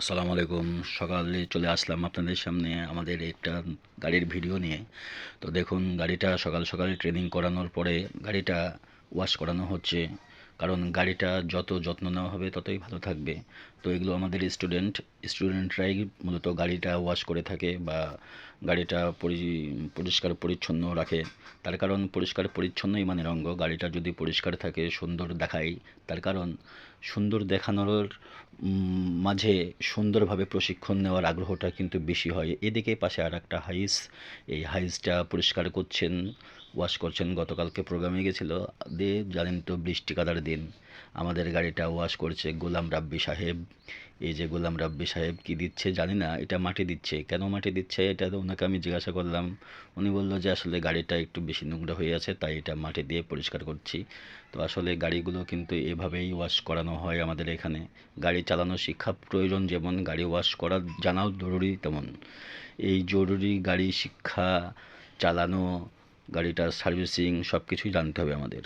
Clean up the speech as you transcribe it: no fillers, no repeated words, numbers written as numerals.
আসসালামু আলাইকুম। সকালে চলে আসলাম আপনাদের সামনে আমাদের একটা গাড়ির ভিডিও নিয়ে। তো দেখুন, গাড়িটা সকাল সকাল ট্রেনিং করানোর পরে গাড়িটা ওয়াশ করানো হচ্ছে। কারণ গাড়িটা যত যত্ন নেওয়া হবে ততই ভালো থাকবে। তো এগুলো আমাদের স্টুডেন্টরাই মূলত গাড়িটা ওয়াশ করে থাকে বা গাড়িটা পরিষ্কার পরিচ্ছন্ন রাখে। তার কারণ পরিষ্কার পরিচ্ছন্নই মানে রঙ্গ। গাড়িটা যদি পরিষ্কার থাকে, সুন্দর দেখায়, তার কারণ সুন্দর দেখানোর মাঝে সুন্দরভাবে প্রশিক্ষণ নেওয়ার আগ্রহটা কিন্তু বেশি হয়। এদিকে পাশে আর একটা হাইস, এই হাইসটা পরিষ্কার করছেন, ওয়াশ করছেন। গতকালকে প্রোগ্রামে গেছিল, দিয়ে জানেন তো বৃষ্টি কাদার দিন, আমাদের গাড়িটা ওয়াশ করছে গোলাম রাব্বি সাহেব। এই যে গোলাম রাব্বি সাহেব কি দিচ্ছে জানি না, এটা মাটি দিচ্ছে। কেন মাটি দিচ্ছে এটা তো ওনাকে আমি জিজ্ঞাসা করলাম। উনি বললো যে আসলে গাড়িটা একটু বেশি নোংরা হয়ে আছে, তাই এটা মাটি দিয়ে পরিষ্কার করছি। তো আসলে গাড়িগুলো কিন্তু এভাবেই ওয়াশ করানো হয় আমাদের এখানে। গাড়ি চালানোর শিক্ষা প্রয়োজন যেমন, গাড়ি ওয়াশ করা জানাও জরুরি তেমন। এই জরুরি গাড়ি শিক্ষা, চালানো, গাড়িটার সার্ভিসিং সব কিছুই জানতে হবে আমাদের।